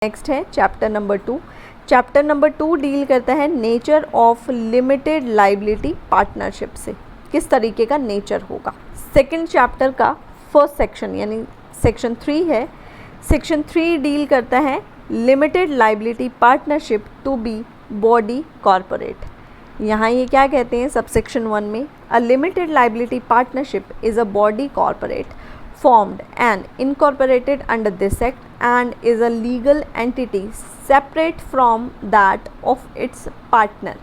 Next है chapter number 2। Chapter number 2 deal करता है nature of limited liability partnership से, किस तरीके का नेचर होगा। सेकंड चैप्टर का फर्स्ट सेक्शन यानी सेक्शन 3 है। सेक्शन 3 डील करता है limited liability partnership to be body corporate. यहाँ ये क्या कहते हैं सबसेक्शन 1 में, a limited liability partnership is a body corporate formed and incorporated under this act and is a legal entity separate from that of its partner।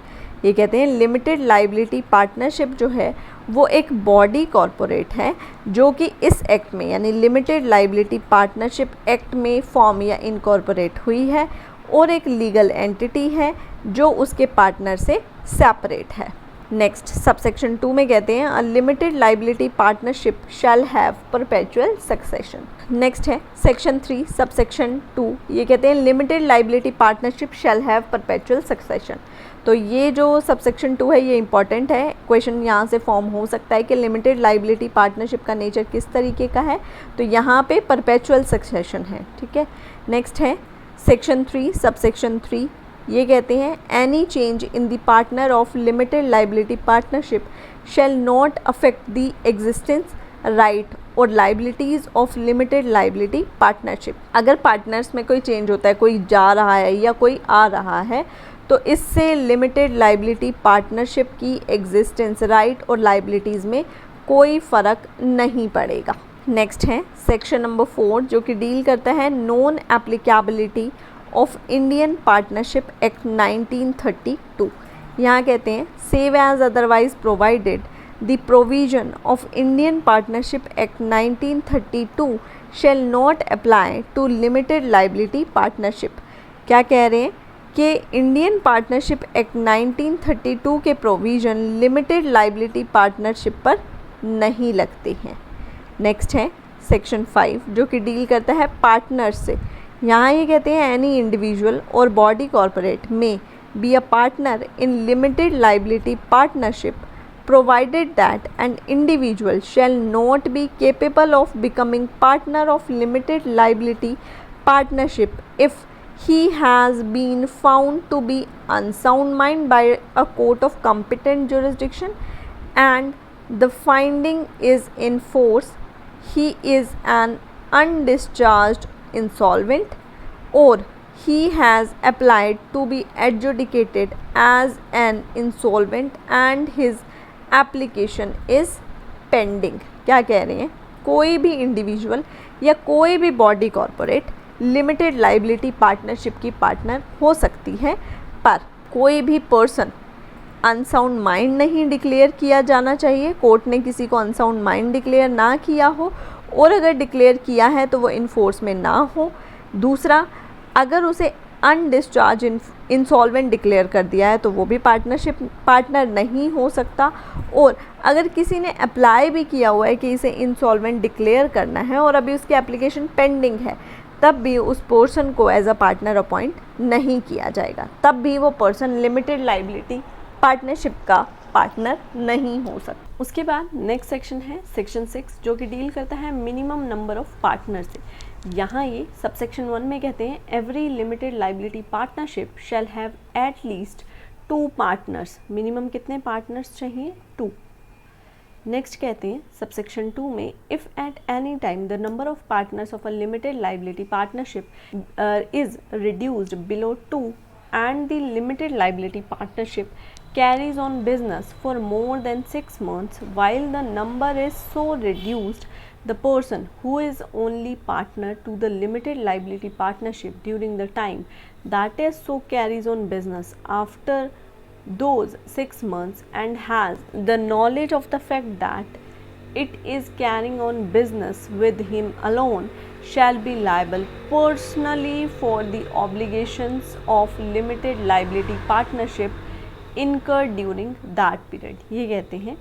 ये कहते हैं limited liability partnership जो है वो एक बॉडी कॉरपोरेट है जो कि इस एक्ट में यानी लिमिटेड लाइबिलिटी पार्टनरशिप एक्ट में फॉर्म या इनकॉर्पोरेट हुई है और एक लीगल एंटिटी है जो उसके पार्टनर से सेपरेट है। नेक्स्ट सबसेक्शन 2 में कहते हैं अ limited liability partnership shall have perpetual succession. Next है सेक्शन 3 सबसेक्शन 2, ये कहते हैं limited liability partnership shall have perpetual succession. तो ये जो सबसेक्शन 2 है ये इंपॉर्टेंट है, क्वेश्चन यहाँ से फॉर्म हो सकता है कि लिमिटेड लाइबिलिटी पार्टनरशिप का नेचर किस तरीके का है, तो यहाँ पे परपेचुअल सक्सेशन है। ठीक है, नेक्स्ट है सेक्शन 3 सबसेक्शन 3, ये कहते हैं any change in the partner of limited liability partnership shall not affect the existence right और liabilities of limited liability partnership. अगर पार्टनर्स में कोई चेंज होता है, कोई जा रहा है या कोई आ रहा है, तो इससे लिमिटेड लाइबिलिटी पार्टनरशिप की एग्जिस्टेंस राइट और लाइबिलिटीज़ में कोई फ़र्क नहीं पड़ेगा। नेक्स्ट है सेक्शन नंबर 4 जो कि डील करता है non applicability of Indian Partnership Act 1932। यहाँ कहते हैं save as otherwise provided the provision of Indian Partnership Act 1932 shall not apply to limited liability partnership. क्या कह रहे हैं कि इंडियन पार्टनरशिप एक्ट 1932 के प्रोविज़न लिमिटेड लाइबिलिटी पार्टनरशिप पर नहीं लगते हैं। नेक्स्ट है सेक्शन 5 जो कि डील करता है पार्टनर्स से। यहाँ ये कहते हैं एनी इंडिविजुअल और बॉडी कॉरपोरेट में be a partner in limited liability partnership provided that an individual shall not be capable of becoming partner of limited liability partnership if he has been found to be unsound mind by a court of competent jurisdiction and the finding is in force, he is an undischarged insolvent or he has applied to be adjudicated as an insolvent and his application is pending। क्या कह रहे हैं, कोई भी individual या कोई भी body corporate limited liability partnership की पार्टनर हो सकती है, पर कोई भी पर्सन अनसाउंड माइंड नहीं डिक्लेयर किया जाना चाहिए। कोर्ट ने किसी को अनसाउंड माइंड डिक्लेयर ना किया हो और अगर डिक्लेयर किया है तो वो इन्फोर्स में ना हो। दूसरा, अगर उसे अनडिस्चार्ज इंसॉल्वेंट डिक्लेयर कर दिया है तो वो भी पार्टनर नहीं हो सकता। और अगर किसी ने अप्लाई भी किया हुआ है कि इसे इंसॉल्वेंट डिक्लेयर करना है और अभी उसकी एप्लीकेशन पेंडिंग है, तब भी उस पर्सन को एज अ पार्टनर अपॉइंट नहीं किया जाएगा, तब भी वो पर्सन लिमिटेड लाइबिलिटी पार्टनरशिप का पार्टनर नहीं हो सकता। उसके बाद नेक्स्ट सेक्शन है सेक्शन 6 जो कि डील करता है मिनिमम नंबर ऑफ पार्टनर से। यहाँ ये सबसेक्शन 1 में कहते हैं every limited liability partnership shall have at least 2 partners. Minimum कितने पार्टनर्स चाहिए? 2। नेक्स्ट कहते हैं सबसेक्शन 2 में if at any time the number of partners of a limited liability partnership is reduced below 2 and the limited liability partnership carries on business for more than 6 months while the number is so reduced, the person who is only partner to the limited liability partnership during the time that is so carries on business after those 6 months and has the knowledge of the fact that it is carrying on business with him alone shall be liable personally for the obligations of limited liability partnership incurred during that period। ये कहते हैं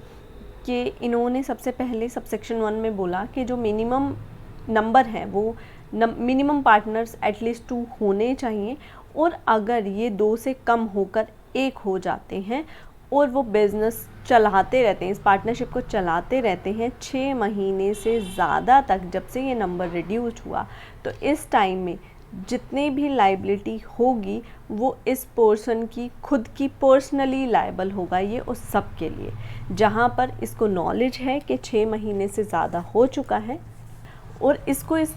कि इन्होंने सबसे पहले subsection 1 में बोला कि जो मिनिमम नंबर है वो मिनिमम पार्टनर्स एटलीस्ट 2 होने चाहिए, और अगर ये 2 से कम होकर 1 हो जाते हैं और वो बिज़नेस चलाते रहते हैं, इस पार्टनरशिप को चलाते रहते हैं 6 महीने से ज़्यादा तक, जब से ये नंबर रिड्यूस्ड हुआ, तो इस टाइम में जितनी भी लाइबिलिटी होगी वो इस पर्सन की खुद की पर्सनली लायबल होगा, ये उस सब के लिए जहाँ पर इसको नॉलेज है कि 6 महीने से ज़्यादा हो चुका है और इसको इस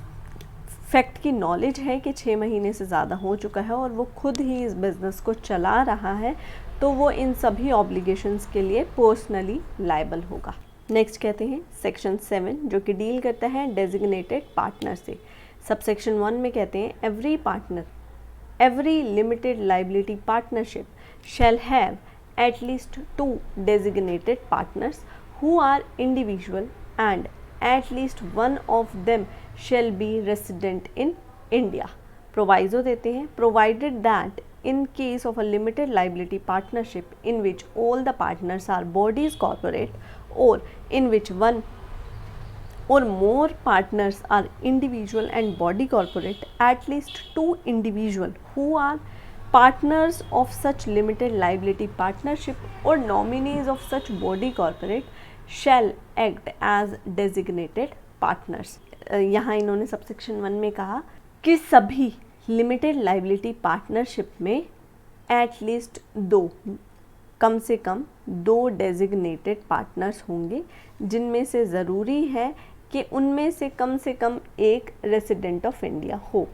फैक्ट की नॉलेज है कि 6 महीने से ज़्यादा हो चुका है और वो खुद ही इस बिज़नेस को चला रहा है, तो वो इन सभी ऑब्लिगेशंस के लिए पर्सनली लायबल होगा। नेक्स्ट कहते हैं सेक्शन 7 जो कि डील करता है डेजिग्नेटेड पार्टनर से। सबसेक्शन 1 में कहते हैं every limited liability partnership shall have at least 2 designated partners who are individual and at least one of them shall be resident in India. Proviso देते हैं provided that in case of a limited liability partnership in which all the partners are bodies corporate or in which one or more partners are individual and body corporate, at least 2 individual who are partners of such limited liability partnership or nominees of such body corporate shall act as designated partners. यहाँ इन्होंने subsection 1 में कहा कि सभी limited liability partnership में at least 2 कम से कम 2 designated partners होंगे, जिनमें से ज़रूरी है कि उनमें से कम एक रेसिडेंट ऑफ इंडिया हो।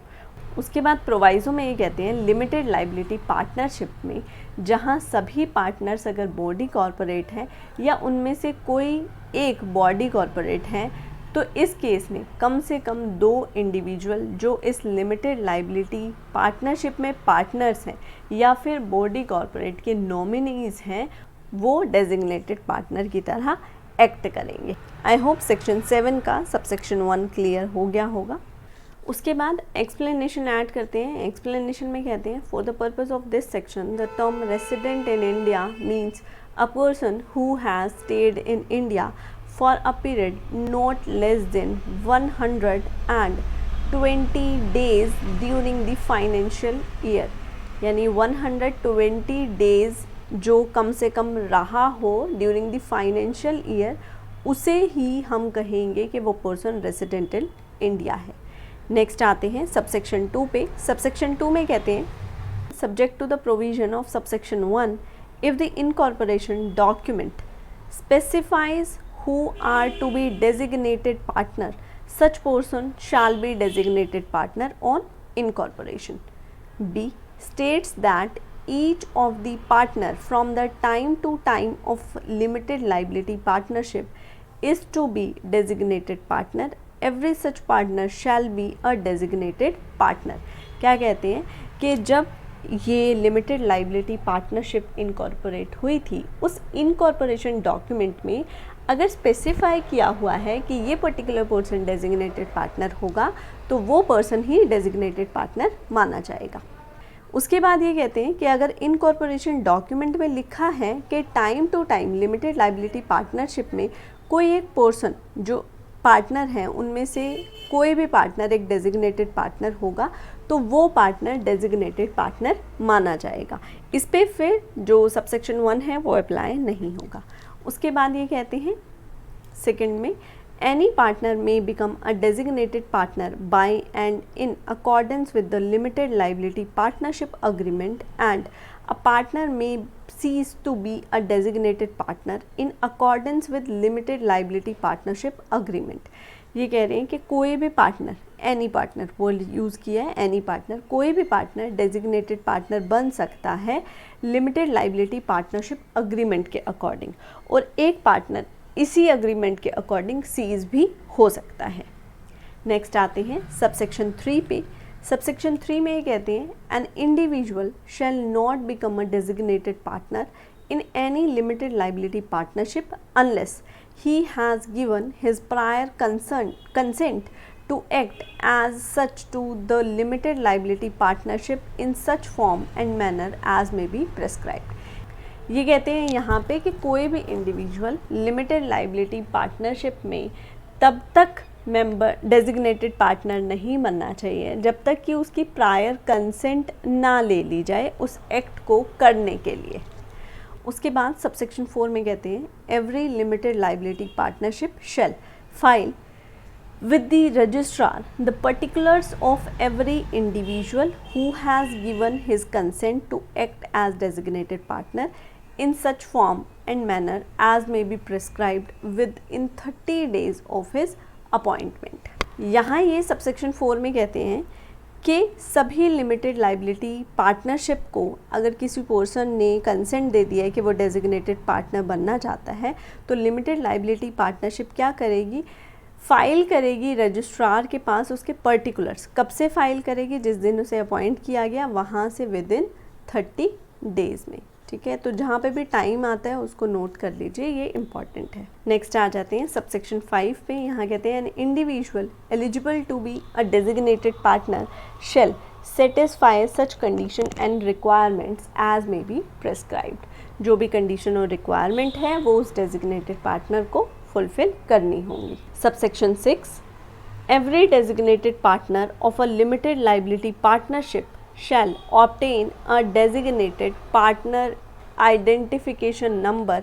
उसके बाद प्रोवाइज़ो में ये कहते हैं लिमिटेड लाइबिलिटी पार्टनरशिप में जहाँ सभी पार्टनर्स अगर बॉडी कॉरपोरेट हैं या उनमें से कोई एक बॉडी कॉरपोरेट हैं, तो इस केस में कम से कम 2 इंडिविजुअल जो इस लिमिटेड लाइबिलिटी पार्टनरशिप में पार्टनर्स हैं या फिर बॉडी कॉरपोरेट के नॉमिनीज़ हैं, वो डेजिग्नेटेड पार्टनर की तरह एक्ट करेंगे। आई होप सेक्शन 7 का सबसेक्शन 1 क्लियर हो गया होगा। उसके बाद एक्सप्लेनेशन ऐड करते हैं। एक्सप्लेनेशन में कहते हैं for the purpose of this section the term resident in India means a person who has stayed in India for a period not less than 120 days during the financial year, यानी 120 days जो कम से कम रहा हो during the financial year, उसे ही हम कहेंगे कि वो पर्सन रेसिडेंट इन इंडिया है। नेक्स्ट आते हैं सबसेक्शन 2 पे। सबसेक्शन 2 में कहते हैं subject to the provision of subsection 1 if the incorporation document specifies who are to be designated partner, such person shall be designated partner on incorporation. B states that each of the partner from the time to time of limited liability partnership is to be designated partner. Every such partner shall be a designated partner. क्या कहते हैं कि जब ये limited liability partnership incorporate हुई थी, उस incorporation document में अगर स्पेसिफाई किया हुआ है कि ये पर्टिकुलर पर्सन डेजिग्नेटेड पार्टनर होगा, तो वो पर्सन ही डेजिग्नेटेड पार्टनर माना जाएगा। उसके बाद ये कहते हैं कि अगर इनकॉर्पोरेशन डॉक्यूमेंट में लिखा है कि time to time limited liability partnership में कोई एक पर्सन जो पार्टनर हैं उनमें से कोई भी पार्टनर एक डेजिग्नेटेड पार्टनर होगा, तो वो पार्टनर डेजिग्नेटेड पार्टनर माना जाएगा। इस पे फिर जो सबसेक्शन 1 है वो अप्लाई नहीं होगा। उसके बाद ये कहते हैं सेकंड में एनी पार्टनर में become a designated partner by and in accordance with the limited liability partnership agreement and a partner में cease to be a designated partner in accordance with limited liability partnership agreement। ये कह रहे हैं कि कोई भी partner, any partner word use किया है, एनी पार्टनर, कोई भी पार्टनर डेजिग्नेटेड पार्टनर बन सकता है लिमिटेड लाइबिलिटी पार्टनरशिप अग्रीमेंट के अकॉर्डिंग, और एक पार्टनर इसी अग्रीमेंट के अकॉर्डिंग सीज भी हो सकता है। नेक्स्ट आते हैं सबसेक्शन 3 पे। सबसेक्शन 3 में ये कहते हैं an individual shall not become a designated partner in any limited liability partnership unless he has given his prior consent to act as such to the limited liability partnership in such form and manner as may be prescribed। ये कहते हैं यहाँ पे कि कोई भी individual limited liability partnership में तब तक मेंबर डेजिग्नेटेड पार्टनर नहीं बनना चाहिए जब तक कि उसकी प्रायर कंसेंट ना ले ली जाए उस एक्ट को करने के लिए। उसके बाद सबसेक्शन 4 में कहते हैं every limited liability partnership shall file with the registrar the particulars of every individual who has given his consent to act as designated partner in such form and manner as may be prescribed within 30 days of his appointment. यहाँ ये subsection 4 में कहते हैं कि सभी limited liability partnership को अगर किसी पर्सन ने कंसेंट दे दिया है कि वो डेजिग्नेटेड पार्टनर बनना चाहता है, तो लिमिटेड लाइबिलिटी पार्टनरशिप क्या करेगी, फाइल करेगी रजिस्ट्रार के पास उसके पर्टिकुलर्स। कब से फाइल करेगी, जिस दिन उसे अपॉइंट किया गया वहाँ से विद इन 30 डेज़ में। ठीक है, तो जहाँ पे भी टाइम आता है उसको नोट कर लीजिए, ये इम्पॉर्टेंट है। नेक्स्ट आ जाते हैं सबसेक्शन 5 पे। यहाँ कहते हैं an individual eligible to be a designated partner shall satisfy such condition and requirements as may be prescribed. जो भी कंडीशन और रिक्वायरमेंट है वो उस डेजिग्नेटेड पार्टनर को फुलफिल करनी होंगी। Subsection 6, every designated partner of a limited liability partnership shall obtain a designated partner identification number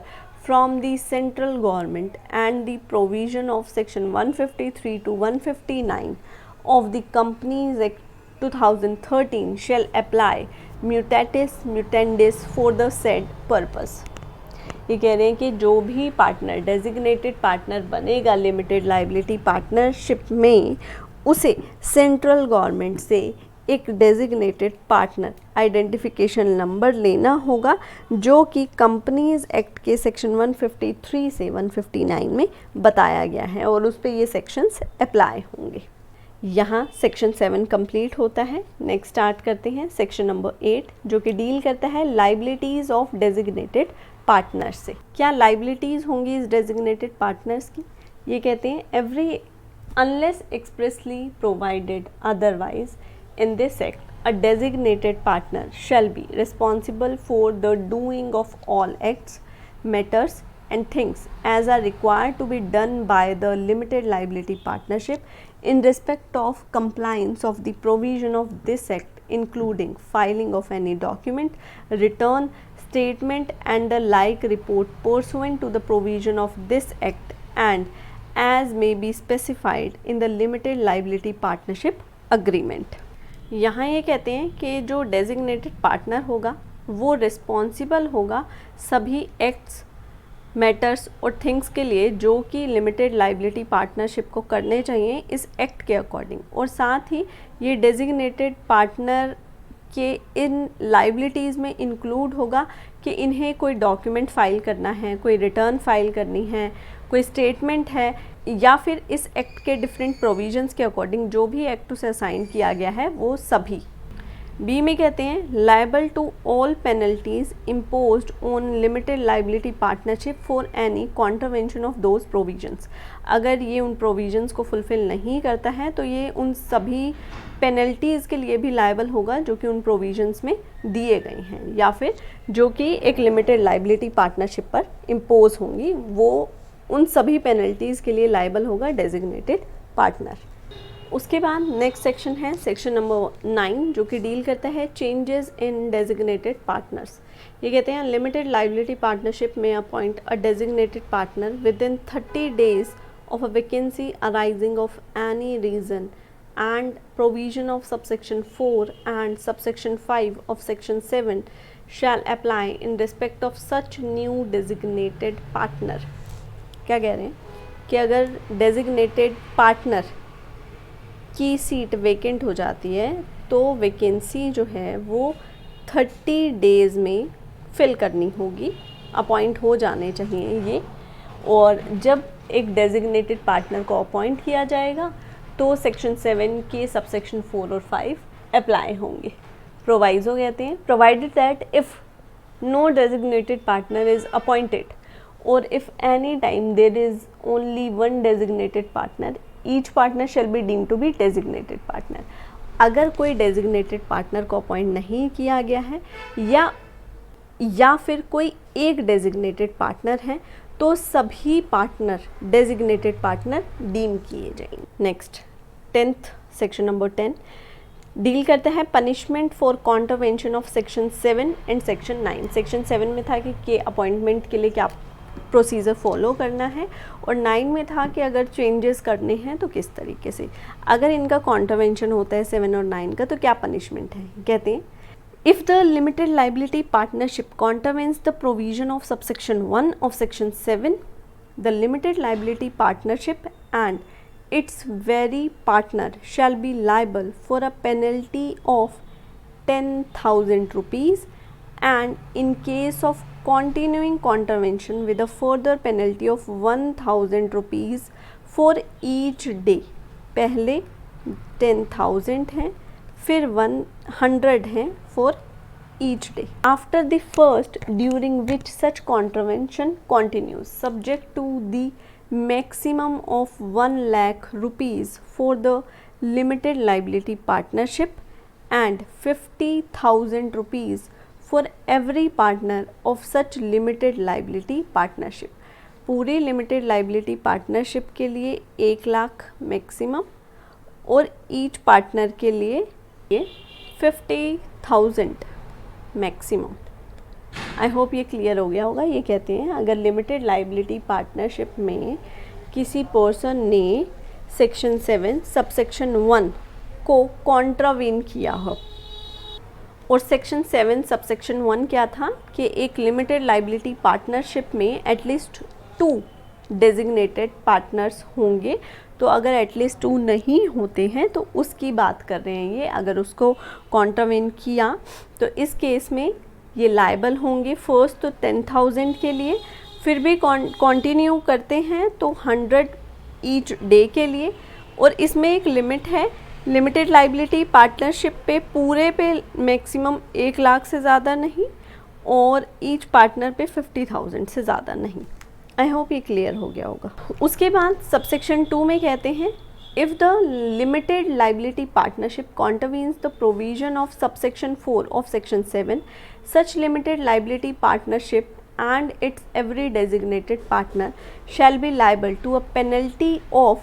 from the central government, and the provision of section 153 to 159 of the Companies Act 2013 shall apply mutatis mutandis for the said purpose। ये कह रहे हैं कि जो भी partner designated partner बनेगा limited liability partnership में, उसे सेंट्रल गवर्नमेंट से एक डेजिग्नेटेड पार्टनर आइडेंटिफिकेशन नंबर लेना होगा, जो कि कंपनीज एक्ट के सेक्शन 153 से 159 में बताया गया है, और उस पर ये सेक्शंस अप्लाई होंगे। यहाँ सेक्शन 7 कंप्लीट होता है। नेक्स्ट स्टार्ट करते हैं सेक्शन नंबर 8, जो कि डील करता है लाइबिलिटीज़ ऑफ डेजिग्नेटेड पार्टनर्स से। क्या लाइबिलिटीज़ होंगी इस डेजिग्नेटेड पार्टनर्स की? ये कहते हैं every unless expressly provided otherwise in this act, a designated partner shall be responsible for the doing of all acts, matters and things as are required to be done by the limited liability partnership in respect of compliance of the provision of this act, including filing of any document, return, statement and the like report pursuant to the provision of this act, and as may be specified in the limited liability partnership agreement। यहाँ ये कहते हैं कि जो designated partner होगा वो responsible होगा सभी एक्ट्स, मैटर्स और थिंग्स के लिए जो कि लिमिटेड लाइबिलिटी पार्टनरशिप को करने चाहिए इस एक्ट के अकॉर्डिंग, और साथ ही ये डेजिग्नेटेड पार्टनर के इन लाइबिलिटीज़ में इंक्लूड होगा कि इन्हें कोई डॉक्यूमेंट फाइल करना है, कोई रिटर्न फाइल करनी है, कोई स्टेटमेंट है, या फिर इस एक्ट के डिफरेंट प्रोविजंस के अकॉर्डिंग जो भी एक्ट उसे असाइन किया गया है वो सभी। बी में कहते हैं liable to all penalties imposed on limited liability partnership for any contravention of those provisions. अगर ये उन प्रोविजंस को फुलफिल नहीं करता है तो ये उन सभी पेनल्टीज़ के लिए भी लायबल होगा जो कि उन प्रोविजंस में दिए गए हैं, या फिर जो कि एक लिमिटेड लाइबिलिटी पार्टनरशिप पर इम्पोज होंगी, वो उन सभी पेनल्टीज़ के लिए लायबल होगा डेजिग्नेटेड पार्टनर। उसके बाद नेक्स्ट सेक्शन है सेक्शन नंबर 9, जो कि डील करता है चेंजेस इन डेजिग्नेटेड पार्टनर्स। ये कहते हैं लिमिटेड लाइबिलिटी पार्टनरशिप में appoint a designated partner within 30 days of a vacancy arising of any reason, and provision of subsection 4 and subsection 5 of section 7 shall apply in respect of such new designated partner। क्या कह रहे हैं कि अगर designated partner की seat vacant हो जाती है तो वैकेंसी जो है वो 30 डेज़ में फिल करनी होगी, अपॉइंट हो जाने चाहिए ये। और जब एक डेजिग्नेटेड पार्टनर को अपॉइंट किया जाएगा तो सेक्शन 7 के सबसेक्शन 4 और 5 अप्लाई होंगे। प्रोवाइजो कहते हैं provided that if no designated partner is appointed और if any time there is only one designated partner, each partner shall be deemed to be designated partner. अगर कोई डेजिग्नेटेड पार्टनर को appoint नहीं किया गया है या फिर कोई एक डेजिग्नेटेड पार्टनर है तो सभी पार्टनर डेजिग्नेटेड पार्टनर डीम किए जाएंगे। Next 10th section number 10 deal करता है punishment for contravention of section 7 and section 9। Section 7 में था कि अपॉइंटमेंट के लिए क्या प्रोसीजर फॉलो करना है, और 9 में था कि अगर चेंजेस करने हैं तो किस तरीके से, अगर इनका कॉन्ट्रावेंशन होता है 7 और 9 का तो क्या पनिशमेंट है। कहते हैं if the limited liability partnership contravenes the provision of subsection 1 of section 7, the limited liability partnership and its very partner shall be liable for a penalty of 10,000 rupees, and in case of continuing contravention with a further penalty of 1,000 rupees for each day। पहले 10,000 हैं, फिर 100 हैं for each day after the first, during which such contravention continues, subject to the maximum of 1 lakh rupees for the limited liability partnership and 50,000 rupees for every partner of such limited liability partnership। पूरी limited liability partnership के लिए 1 lakh maximum और each partner के लिए 50,000 maximum. I hope ये clear हो गया होगा। ये कहते हैं अगर लिमिटेड लाइबिलिटी पार्टनरशिप में किसी पर्सन ने सेक्शन 7 सबसेक्शन 1 को कॉन्ट्रावेन किया हो, और सेक्शन 7 सबसेक्शन 1 क्या था कि एक लिमिटेड लाइबिलिटी पार्टनरशिप में एटलीस्ट 2 डेजिग्नेटेड पार्टनर्स होंगे, तो अगर एटलीस्ट 2 नहीं होते हैं तो उसकी बात कर रहे हैं ये। अगर उसको कॉन्ट्रावेन किया तो इस केस में ये लायबल होंगे। फर्स्ट तो 10,000 के लिए, फिर भी कंटिन्यू करते हैं तो 100 ईच डे के लिए, और इसमें एक लिमिट है लिमिटेड लाइबिलिटी पार्टनरशिप पे पूरे पे मैक्सिमम 1 लाख से ज़्यादा नहीं, और ईच पार्टनर पे 50,000 से ज़्यादा नहीं। आई होप ये क्लियर हो गया होगा। उसके बाद सबसेक्शन 2 में कहते हैं if the limited liability partnership contravenes the provision of subsection 4 of section 7, such limited liability partnership and its every designated partner shall be liable to a penalty of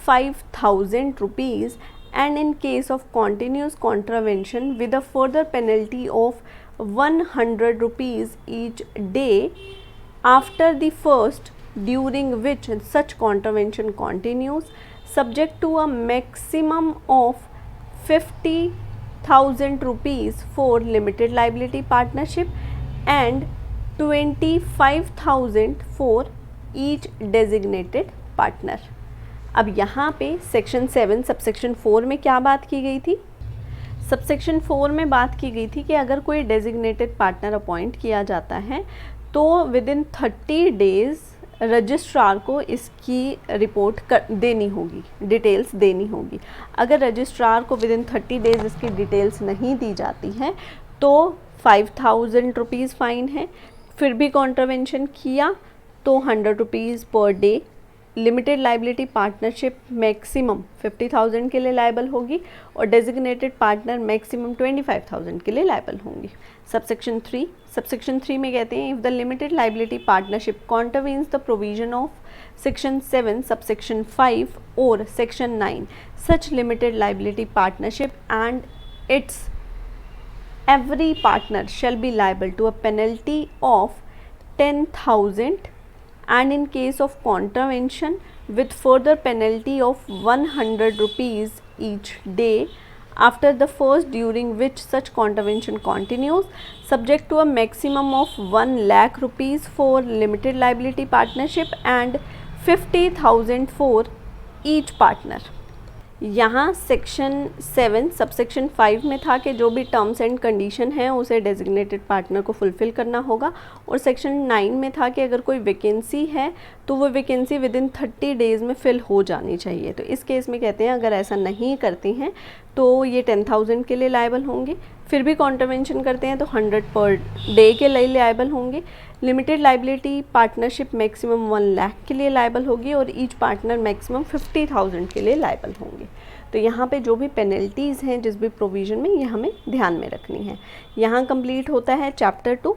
5,000 rupees, and in case of continuous contravention with a further penalty of 100 rupees each day after the first, during which such contravention continues, subject to a maximum of 50,000 rupees for limited liability partnership and 25,000 for each designated partner। अब यहाँ पे section 7 subsection 4 में क्या बात की गई थी? Subsection 4 में बात की गई थी कि अगर कोई डेजिग्नेटेड पार्टनर अपॉइंट किया जाता है तो विद इन 30 डेज़ रजिस्ट्रार को इसकी रिपोर्ट देनी होगी, डिटेल्स देनी होगी। अगर रजिस्ट्रार को विद इन 30 डेज़ इसकी डिटेल्स नहीं दी जाती हैं तो 5,000 रुपीज़ फ़ाइन है, फिर भी कॉन्ट्रावेंशन किया तो 100 rupees per day. Limited liability partnership maximum 50,000 के लिए लायबल होगी, और डेजिग्नेटेड पार्टनर मैक्सिमम 25,000 के लिए लायबल होंगी। सबसेक्शन 3 में कहते हैं if the limited liability partnership contravenes the provision of section 7 subsection 5 और section 9, such limited liability partnership and its every partner shall be liable to a penalty of 10,000, and in case of contravention with further penalty of 100 rupees each day after the first, during which such contravention continues, subject to a maximum of 1 lakh rupees for limited liability partnership and 50,000 for each partner। यहाँ section 7 subsection 5 में था कि जो भी terms and condition है उसे designated partner को fulfil करना होगा, और सेक्शन 9 में था कि अगर कोई वैकेंसी है तो वो वैकेंसी विद इन 30 डेज़ में फिल हो जानी चाहिए। तो इस केस में कहते हैं अगर ऐसा नहीं करती हैं तो ये 10,000 के लिए लायबल होंगे, फिर भी कॉन्ट्रावेंशन करते हैं तो 100 पर डे के लिए लायबल होंगे। Limited liability partnership maximum 1 lakh के लिए लायबल होगी, और ईच पार्टनर मैक्सिमम 50,000 के लिए लायबल होंगे। तो यहाँ पे जो भी पेनल्टीज़ हैं जिस भी प्रोविज़न में, ये हमें ध्यान में रखनी है। यहाँ कंप्लीट होता है चैप्टर 2।